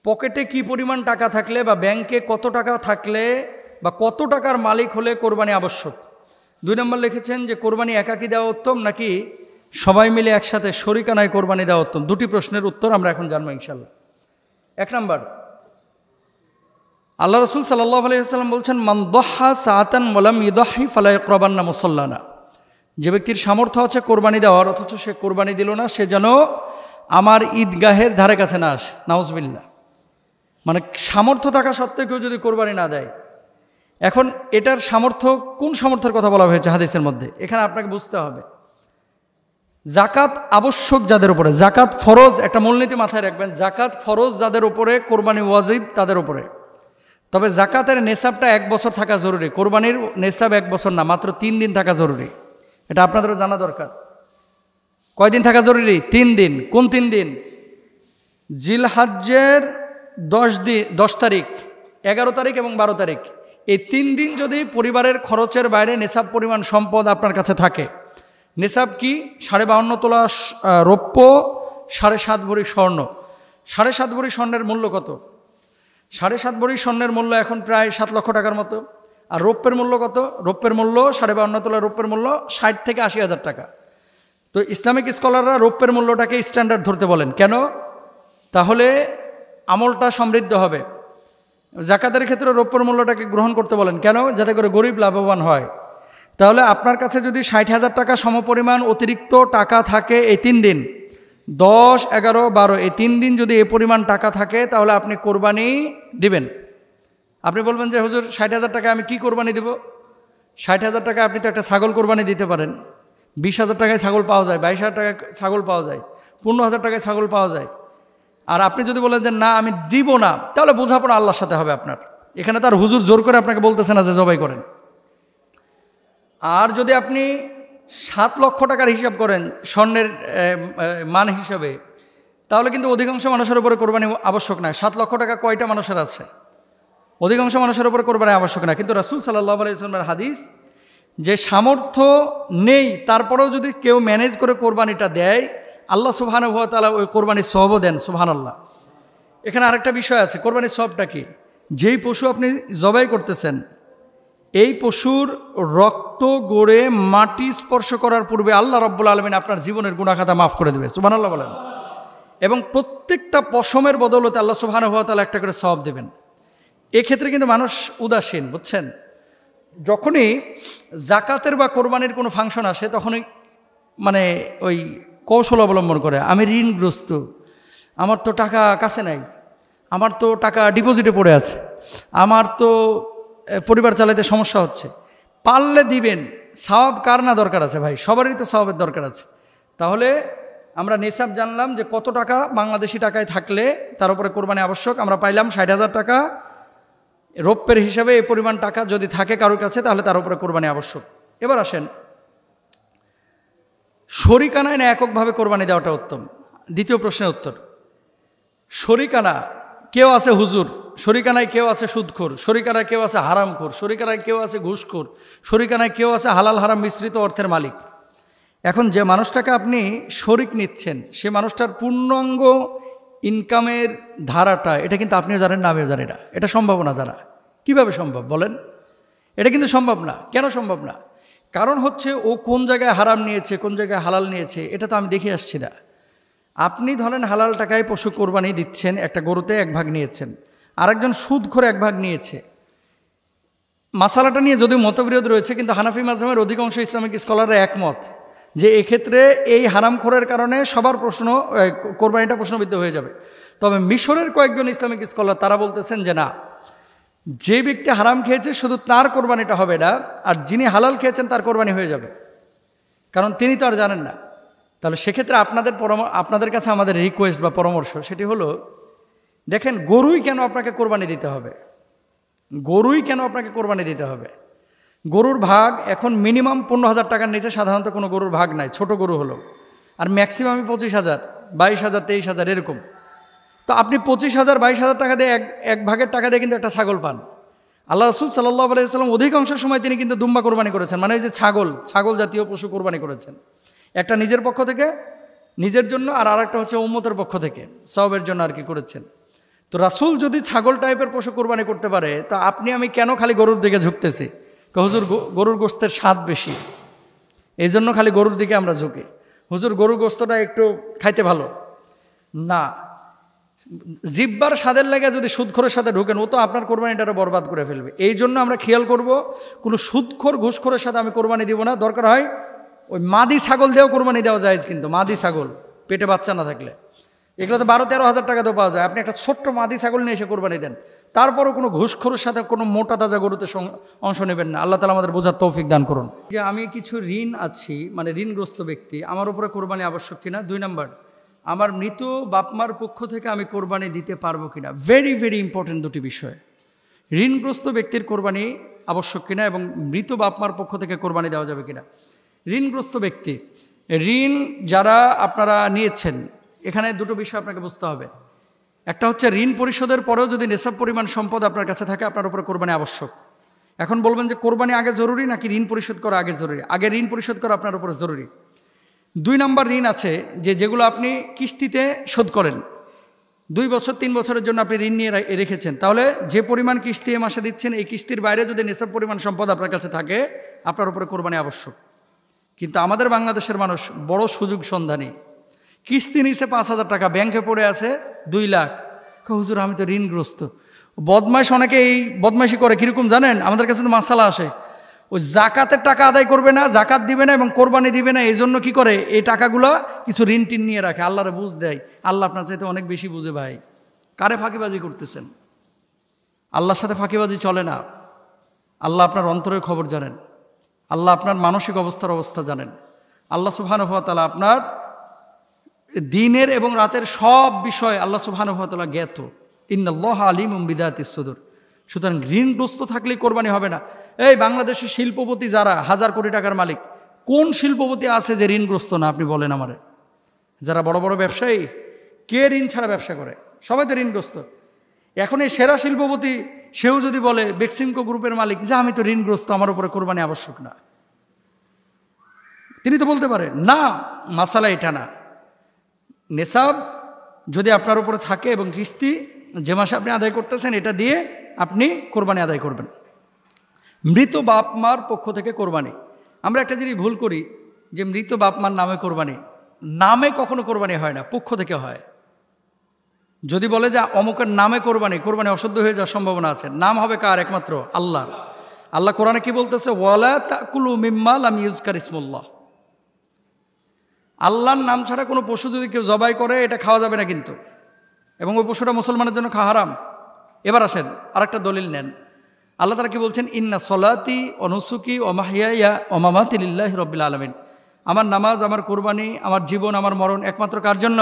পকেটে কি পরিমাণ টাকা থাকলে বা ব্যাংকে কত টাকা থাকলে বা কত টাকার মালিক হলে কোরবানি আবশ্যক। 2 নম্বর লিখেছেন যে কোরবানি একাকী দেওয়া উত্তম নাকি সবাই মিলে একসাথে শরিকানায় কোরবানি দেওয়া উত্তম। 2টি প্রশ্নের উত্তর আমরা এখন জানবো ইনশাআল্লাহ। 1 নম্বর, আল্লাহ রাসূল সাল্লাল্লাহু আলাইহি ওয়াসাল্লাম বলছেন, মান দাহা সাআতান ওয়া লাম ইদাহি ফালা ইয়াকরাবান্না মুসাল্লানা। যে ব্যক্তির সামর্থ্য আছে কোরবানি দেওয়ার, অথচ সে কোরবানি দিল না, সে যেন আমার ঈদগাহের ধারে কাছে না আসে। নাউজুবিল্লাহ। মানে সামর্থ্য থাকা সত্ত্বেও কেউ যদি কোরবানি না দেয়। এখন এটার সামর্থ্য, কোন সামর্থ্যের কথা বলা হয়েছে হাদিসের মধ্যে, এখানে আপনাকে বুঝতে হবে। জাকাত আবশ্যক যাদের উপরে, জাকাত ফরজ, একটা মূলনীতি মাথায় রাখবেন, জাকাত ফরজ যাদের উপরে, কোরবানি ওয়াজিব তাদের উপরে। তবে জাকাতের নেসাবটা 1 বছর থাকা জরুরি। কোরবানির নেসাব 1 বছর না, মাত্র 3 দিন থাকা জরুরি। এটা আপনাদেরও জানা দরকার। কয়দিন থাকা জরুরি? 3 দিন। কোন 3 দিন? জিলহজ্জের 10 তারিখ, 11 তারিখ এবং 12 তারিখ। এই 3 দিন যদি পরিবারের খরচের বাইরে নেসাব পরিমাণ সম্পদ আপনার কাছে থাকে। নেসাব কি? 52.5 তোলা রৌপ্য, 7.5 ভরি স্বর্ণ। 7.5 ভরি স্বর্ণের মূল্য কত? 7.5 ভরি স্বর্ণের মূল্য এখন প্রায় 7 লক্ষ টাকার মতো। আর রৌপ্যের মূল্য কত? রৌপ্যের মূল্য 52.5 তোলা রৌপ্যের মূল্য 60 থেকে 80,000 টাকা। তো ইসলামিক স্কলাররা রৌপ্যের মূল্যটাকে স্ট্যান্ডার্ড ধরতে বলেন। কেন? তাহলে আমলটা সমৃদ্ধ হবে। জাকাতের ক্ষেত্রে রৌপ্যের মূল্যটাকে গ্রহণ করতে বলেন। কেন? যাতে করে গরিব লাভবান হয়। তাহলে আপনার কাছে যদি 60,000 টাকা সমপরিমাণ অতিরিক্ত টাকা থাকে এই 3 দিন, 10, 11, 12, এই 3 দিন যদি এই পরিমাণ টাকা থাকে, তাহলে আপনি কোরবানি দিবেন। আপনি বলবেন যে হুজুর 60,000 টাকা আমি কি কোরবানি দেব? 60,000 টাকা আপনি তো একটা ছাগল কোরবানি দিতে পারেন। 20,000 টাকায় ছাগল পাওয়া যায়, 22,000 টাকায় ছাগল পাওয়া যায়, 15,000 টাকায় ছাগল পাওয়া যায়। আর আপনি যদি বলেন যে না আমি দিব না, তাহলে বোঝাপড়া আল্লাহর সাথে হবে আপনার। এখানে তার হুজুর জোর করে আপনাকে বলতেছে না যে জবাই করেন। আর যদি আপনি 7 লক্ষ টাকার হিসাব করেন স্বর্ণের মান হিসাবে, তাহলে কিন্তু অধিকাংশ মানুষের উপরে কোরবানি আবশ্যক না। 7 লক্ষ টাকা কয়টা মানুষের আছে? অধিকাংশ মানুষের উপরে কোরবানি আবশ্যক না। কিন্তু রাসূল সাল্লাল্লাহু আলাইহি ওয়াসাল্লামের হাদিস, যে সামর্থ্য নেই তারপরেও যদি কেউ ম্যানেজ করে কোরবানিটা দেয়, আল্লাহ সুবহানাহু ওয়া তাআলা ওই কোরবানির সওয়াবও দেন। সুবহানাল্লাহ। এখানে আরেকটা বিষয় আছে, কোরবানির সওয়াবটা কি? যেই পশু আপনি জবাই করতেছেন, এই পশুর রক্ত গড়ে মাটি স্পর্শ করার পূর্বে আল্লাহ রাব্বুল আলামিন আপনার জীবনের গুনাহ খাতা মাফ করে দেবে। সুবহানাল্লাহ বলেন। এবং প্রত্যেকটা পশমের বদৌলতে আল্লাহ সুবহানাহু ওয়া তাআলা একটা করে সওয়াব দেবেন। এক্ষেত্রে কিন্তু মানুষ উদাসীন, বুঝছেন? যখনই জাকাতের বা কোরবানির কোনো ফাংশন আসে, তখনই মানে ওই কৌশল অবলম্বন করে, আমি ঋণগ্রস্ত, আমার তো টাকা কাছে নাই, আমার তো টাকা ডিপোজিটে পড়ে আছে, আমার তো পরিবার চালাতে সমস্যা হচ্ছে। পারলে দিবেন। সওয়াব কার না দরকার আছে ভাই? সবারই তো সওয়াবের দরকার আছে। তাহলে আমরা নিসাব জানলাম যে কত টাকা বাংলাদেশি টাকায় থাকলে তার উপরে কোরবানি আবশ্যক। আমরা পাইলাম 60,000 টাকা রৌপ্যের হিসাবে এই পরিমাণ টাকা যদি থাকে কারোর কাছে, তাহলে তার উপরে কোরবানি আবশ্যক। এবার আসেন, শরিকানায় না এককভাবে কোরবানি দেওয়াটা উত্তম? দ্বিতীয় প্রশ্নের উত্তর, শরিকানা কেউ আছে হুজুর, শরিকানায় কেউ আছে সুদখোর, শরিকানায় কেউ আছে হারামখোর, শরিকানায় কেউ আছে ঘুষখোর, শরিকানায় কেউ আছে হালাল হারাম মিশ্রিত অর্থের মালিক। এখন যে মানুষটাকে আপনি শরিক নিচ্ছেন, সে মানুষটার পূর্ণাঙ্গ ইনকামের ধারাটা, এটা কিন্তু আপনিও জানেন না, আমিও জানি না। এটা সম্ভব না জানা। কিভাবে সম্ভব বলেন? এটা কিন্তু সম্ভব না। কেন সম্ভব না? কারণ হচ্ছে ও কোন জায়গায় হারাম নিয়েছে, কোন জায়গায় হালাল নিয়েছে, এটা তো আমি দেখে আসছি না। আপনি ধরেন হালাল টাকায় পশু কোরবানি দিচ্ছেন, একটা গরুতে 1 ভাগ নিয়েছেন, আরেকজন সুদখোর 1 ভাগ নিয়েছে। মাসালাটা নিয়ে যদিও মতবিরোধ রয়েছে, কিন্তু হানাফি মাযহাবের অধিকাংশ ইসলামিক স্কলাররা একমত যে এক্ষেত্রে এই হারামখোরের কারণে সবার প্রশ্ন, কোরবানিটা প্রশ্নবিদ্ধ হয়ে যাবে। তবে মিশরের কয়েকজন ইসলামিক স্কলার তারা বলতেছেন যে না, যে ব্যক্তি হারাম খেয়েছে শুধু তার কোরবানিটা হবে না, আর যিনি হালাল খেয়েছেন তার কোরবানি হয়ে যাবে, কারণ তিনি তো আর জানেন না। তাহলে সেক্ষেত্রে আপনাদের কাছে আমাদের রিকোয়েস্ট বা পরামর্শ, সেটি হলো, দেখেন গরুই কেন আপনাকে কোরবানি দিতে হবে? গরুই কেন আপনাকে কোরবানি দিতে হবে? গরুর ভাগ এখন মিনিমাম 15,000 টাকার নিচে সাধারণত কোনো গরুর ভাগ নাই, ছোট গরু হলো। আর ম্যাক্সিমামই 25,000, 22,000, 23,000 এরকম। তো আপনি 25,000, 22,000 টাকা দিয়ে এক ভাগের টাকা দিয়ে কিন্তু একটা ছাগল পান। আল্লাহ রাসূল সাল্লাল্লাহু আলাইহি ওয়াসাল্লাম অধিকাংশ সময় তিনি কিন্তু দুম্বা কোরবানি করেছেন, মানে এই যে ছাগল জাতীয় পশু কোরবানি করেছেন। একটা নিজের পক্ষ থেকে, নিজের জন্য, আর আরেকটা হচ্ছে উম্মতের পক্ষ থেকে সওয়াবের জন্য আর কি করেছেন। তো রাসূল যদি ছাগল টাইপের পশু কোরবানি করতে পারে, তা আপনি আমি কেন খালি গরুর দিকে ঝুঁকতেছি? হুজুর গরুর গোশতের স্বাদ বেশি, এই জন্য খালি গরুর দিকে আমরা ঝুঁকি। হুজুর গরুর গোশতটা একটু খাইতে ভালো না, জিব্বার স্বাদের লাগে যদি সুদখোরের সাথে ঢুকেন, ও তো আপনার কোরবানিটা বরবাদ করে ফেলবে। এই জন্য আমরা খেয়াল করব, কোনো সুদখোর ঘুষখোরের সাথে আমি কোরবানি দিব না। দরকার হয় ওই মাদি ছাগল দিয়েও কোরবানি দেওয়া যায়, কিন্তু মাদি ছাগল পেটে বাচ্চা না থাকলে, এগুলো তো 12-13 হাজার টাকা তো পাওয়া যায়। আপনি একটা ছোট্ট মাদি ছাগল নিয়ে এসে কোরবানি দেন, তারপরও কোনো ঘুষখোরের সাথে কোনো মোটা তাজা গরুতে অংশ নেবেন না। আল্লাহ তাআলা আমাদের বোঝার তৌফিক দান করুন। যে আমি কিছু ঋণ আছি, মানে ঋণগ্রস্ত ব্যক্তি, আমার উপরে কোরবানি আবশ্যক কিনা। 2 নাম্বার, আমার মৃত বাপমার পক্ষ থেকে আমি কোরবানি দিতে পারবো কিনা। ভেরি ভেরি ইম্পর্টেন্ট দুটি বিষয়। ঋণগ্রস্ত ব্যক্তির কোরবানি আবশ্যক কিনা এবং মৃত বাপমার পক্ষ থেকে কোরবানি দেওয়া যাবে কিনা। ঋণগ্রস্ত ব্যক্তি, ঋণ যারা আপনারা নিয়েছেন, এখানে দুটো বিষয় আপনাকে বুঝতে হবে। একটা হচ্ছে ঋণ পরিশোধের পরেও যদি নেশাব পরিমাণ সম্পদ আপনার কাছে থাকে, আপনার উপরে কোরবানি আবশ্যক। এখন বলবেন যে কোরবানি আগে জরুরি নাকি ঋণ পরিশোধ করা আগে জরুরি? আগে ঋণ পরিশোধ করা আপনার উপরে জরুরি। 2 নাম্বার ঋণ আছে যেগুলো আপনি কিস্তিতে শোধ করেন, 2 বছর 3 বছরের জন্য আপনি ঋণ নিয়ে রেখেছেন, তাহলে যে পরিমাণ কিস্তি এ মাসে দিচ্ছেন, এই কিস্তির বাইরে যদি নেশাব পরিমাণ সম্পদ আপনার কাছে থাকে, আপনার উপরে কোরবানি আবশ্যক। কিন্তু আমাদের বাংলাদেশের মানুষ বড় সুযোগ সন্ধানী। কিস্তি নিছে 5,000 টাকা, ব্যাংকে পড়ে আছে 2 লাখ। হুজুর আমি তো ঋণগ্রস্ত। বদমাইশ অনেকে এই বদমাইশি করে, কীরকম জানেন? আমাদের কাছে তো মাসালা আসে, ওই জাকাতের টাকা আদায় করবে না, জাকাত দিবে না এবং কোরবানি দিবে না, এই জন্য কী করে, এই টাকাগুলো কিছু ঋণ টিন নিয়ে রাখে, আল্লাহরে বুঝ দেয়। আল্লাহ আপনার চাইতে অনেক বেশি বুঝে ভাই। কারে ফাঁকিবাজি করতেছেন? আল্লাহর সাথে ফাঁকিবাজি চলে না। আল্লাহ আপনার অন্তরের খবর জানেন, আল্লাহ আপনার মানসিক অবস্থা জানেন। আল্লাহ সুবহানাহু ওয়া তাআলা আপনার দিনের এবং রাতের সব বিষয় আল্লাহ সুবহানাহু ওয়া তাআলা জ্ঞাত। ইন্নাল্লাহা আলিমুম বিযাতিস সুদূর। সুতরাং ঋণগ্রস্ত থাকলেই কোরবানি হবে না। এই বাংলাদেশের শিল্পপতি যারা 1000 কোটি টাকার মালিক, কোন শিল্পপতি আছে যে ঋণগ্রস্ত না? আপনি বলেন আমারে। যারা বড় বড় ব্যবসায়ী, কে ঋণ ছাড়া ব্যবসা করে? সবাই তো ঋণগ্রস্ত। এখন এই সেরা শিল্পপতি, সেও যদি বলে বেক্সিমকো গ্রুপের মালিক যে আমি তো ঋণগ্রস্ত, আমার উপরে কোরবানি আবশ্যক না, তিনি তো বলতে পারেন না। মাসালা এটা না। নেশাব যদি আপনার উপরে থাকে এবং কিস্তি যে মাসে আপনি আদায় করতেছেন, এটা দিয়ে আপনি কোরবানি আদায় করবেন। মৃত বাপ মার পক্ষ থেকে কোরবানি, আমরা একটা জিনিস ভুল করি যে মৃত বাপ মার নামে কোরবানি। নামে কখনো কোরবানি হয় না, পক্ষ থেকে হয়। যদি বলে যে অমুকের নামে কোরবানি, কোরবানি অশুদ্ধ হয়ে যাওয়ার সম্ভাবনা আছে। নাম হবে কার? একমাত্র আল্লাহর। আল্লাহ কোরআনে কি বলতেছে? ওয়ালা তাকুলু মিম্মা লাম ইউজকার ইসমুল্লাহ। আল্লাহর নাম ছাড়া কোনো পশু যদি কেউ জবাই করে, এটা খাওয়া যাবে না কিন্তু, এবং ওই পশুটা মুসলমানের জন্য খাওয়া হারাম। এবার আসেন আরেকটা দলিল নেন। আল্লাহ তাআলা কি বলছেন? ইন্না সলাতি ও নুসুকি ও মাহিয়া ও মামাতি লিল্লাহি রাব্বিল আলামিন। আমার নামাজ, আমার কোরবানি, আমার জীবন, আমার মরণ একমাত্র কার জন্য?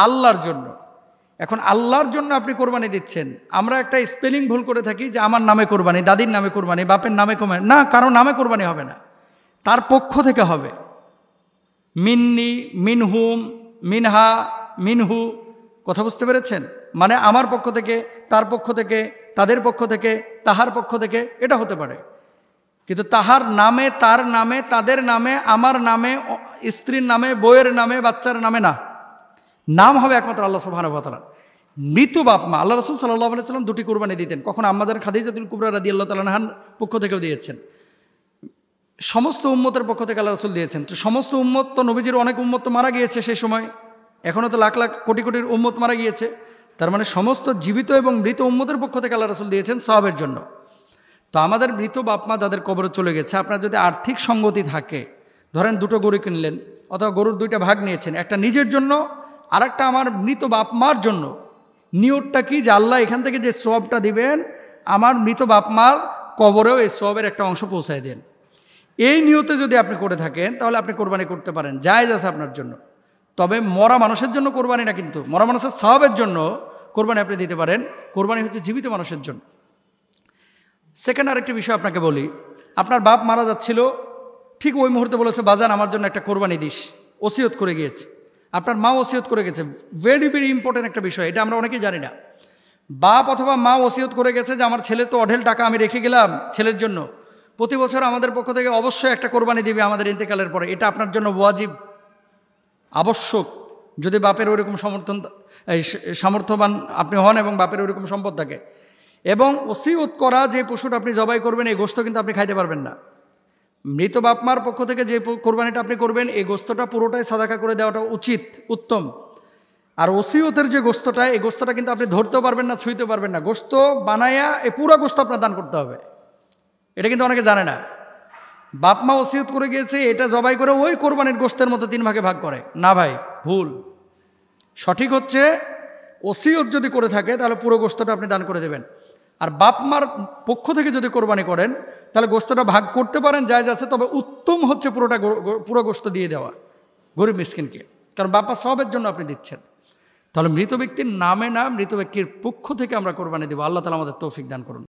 আল্লাহর জন্য। এখন আল্লাহর জন্য আপনি কোরবানি দিচ্ছেন। আমরা একটা স্পেলিং ভুল করে থাকি যে আমার নামে কোরবানি, দাদির নামে কোরবানি, বাপের নামে কোরবানি। না, কারো নামে কোরবানি হবে না, তার পক্ষ থেকে হবে। মিন্নি, মিনহুম, মিনহা, মিনহু। কথা বুঝতে পেরেছেন? মানে আমার পক্ষ থেকে, তার পক্ষ থেকে, তাদের পক্ষ থেকে, তাহার পক্ষ থেকে, এটা হতে পারে। কিন্তু তাহার নামে, তার নামে, তাদের নামে, আমার নামে, স্ত্রীর নামে, বউয়ের নামে, বাচ্চার নামে না। নাম হবে একমাত্র আল্লাহ সুবহানাহু ওয়া তাআলা। মৃত বাপ মা, আল্লাহ রাসূল সাল্লাল্লাহু আলাইহি ওয়াসাল্লাম 2টি কোরবানি দিতেন। কখন আম্মাজান খাদিজাতুল কুবরা রাদিয়াল্লাহু তাআলা আনহার পক্ষ থেকেও দিয়েছেন, সমস্ত উম্মতের পক্ষ থেকে আল্লাহ রাসূল দিয়েছেন। তো সমস্ত উম্মত তো, নবীজির অনেক উম্মত তো মারা গিয়েছে সেই সময়, এখনও তো লাখ লাখ কোটি কোটির উম্মত মারা গিয়েছে। তার মানে সমস্ত জীবিত এবং মৃত উম্মতের পক্ষ থেকে আল্লাহ রাসূল দিয়েছেন সওয়াবের জন্য। তো আমাদের মৃত বাপমা যাদের কবরে চলে গেছে, আপনার যদি আর্থিক সঙ্গতি থাকে, ধরেন 2টো গরু কিনলেন অথবা গরুর 2টা ভাগ নিয়েছেন, একটা নিজের জন্য আর একটা আমার মৃত বাপমার জন্য। নিয়তটা কি? যে আল্লাহ এখান থেকে যে সওয়াবটা দিবেন, আমার মৃত বাপমার কবরেও এই সওয়াবের একটা অংশ পৌঁছায় দেন। এই নিয়তে যদি আপনি করে থাকেন, তাহলে আপনি কোরবানি করতে পারেন, জায়েজ আছে আপনার জন্য। তবে মরা মানুষের জন্য কোরবানি না, কিন্তু মরা মানুষের সওয়াবের জন্য কোরবানি আপনি দিতে পারেন। কোরবানি হচ্ছে জীবিত মানুষের জন্য। সেকেন্ড আরেকটি বিষয় আপনাকে বলি, আপনার বাপ মারা যাচ্ছিল, ঠিক ওই মুহূর্তে বলেছে বাজান আমার জন্য একটা কোরবানি দিস, ওসিয়ত করে গিয়েছে। আপনার মা ওসিয়ত করে গেছে, ভেরি ভেরি ইম্পর্টেন্ট একটা বিষয়, এটা আমরা অনেকেই জানি না। বাপ অথবা মা ওসিয়ত করে গেছে যে আমার ছেলের তো অঢেল টাকা আমি রেখে গেলাম ছেলের জন্য, প্রতি বছর আমাদের পক্ষ থেকে অবশ্যই একটা কোরবানি দিবে আমাদের ইন্তেকালের পরে, এটা আপনার জন্য ওয়াজিব, আবশ্যক। যদি বাপের ওইরকম সামর্থ্যবান আপনি হন এবং বাপের ওইরকম সম্পদ থাকে। এবং ওসিয়ত করা যে পশুটা আপনি জবাই করবেন এই গোশত কিন্তু আপনি খাইতে পারবেন না। মৃত বাপমার পক্ষ থেকে যে কোরবানিটা আপনি করবেন এই গোশতটা পুরোটাই সাদাকা করে দেওয়াটা উচিত, উত্তম। আর ওসিয়তের যে গোশতটা এই গোশতটা কিন্তু আপনি ধরতেও পারবেন না, ছুঁইতে পারবেন না। গোশত বানায়া এই পুরো গোশত আপনার দান করতে হবে। এটা কিন্তু অনেকে জানে না। বাপমা ওসিয়ত করে গিয়েছে, এটা জবাই করে ওই কোরবানির গোশতের মতো 3 ভাগে ভাগ করে না। ভাই, ভুল। সঠিক হচ্ছে ওসিয়ত যদি করে থাকে তাহলে পুরো গোশতটা আপনি দান করে দেবেন। আর বাপমার পক্ষ থেকে যদি কোরবানি করেন তাহলে গোশতটা ভাগ করতে পারেন, জায়েজ আছে। তবে উত্তম হচ্ছে পুরো গোশত দিয়ে দেওয়া গরিব মিসকিনকে, কারণ বাপমা সবের জন্য আপনি দিচ্ছেন। তাহলে মৃত ব্যক্তির নামে না, মৃত ব্যক্তির পক্ষ থেকে আমরা কোরবানি দেবো। আল্লাহ তাআলা আমাদের তৌফিক দান করুন।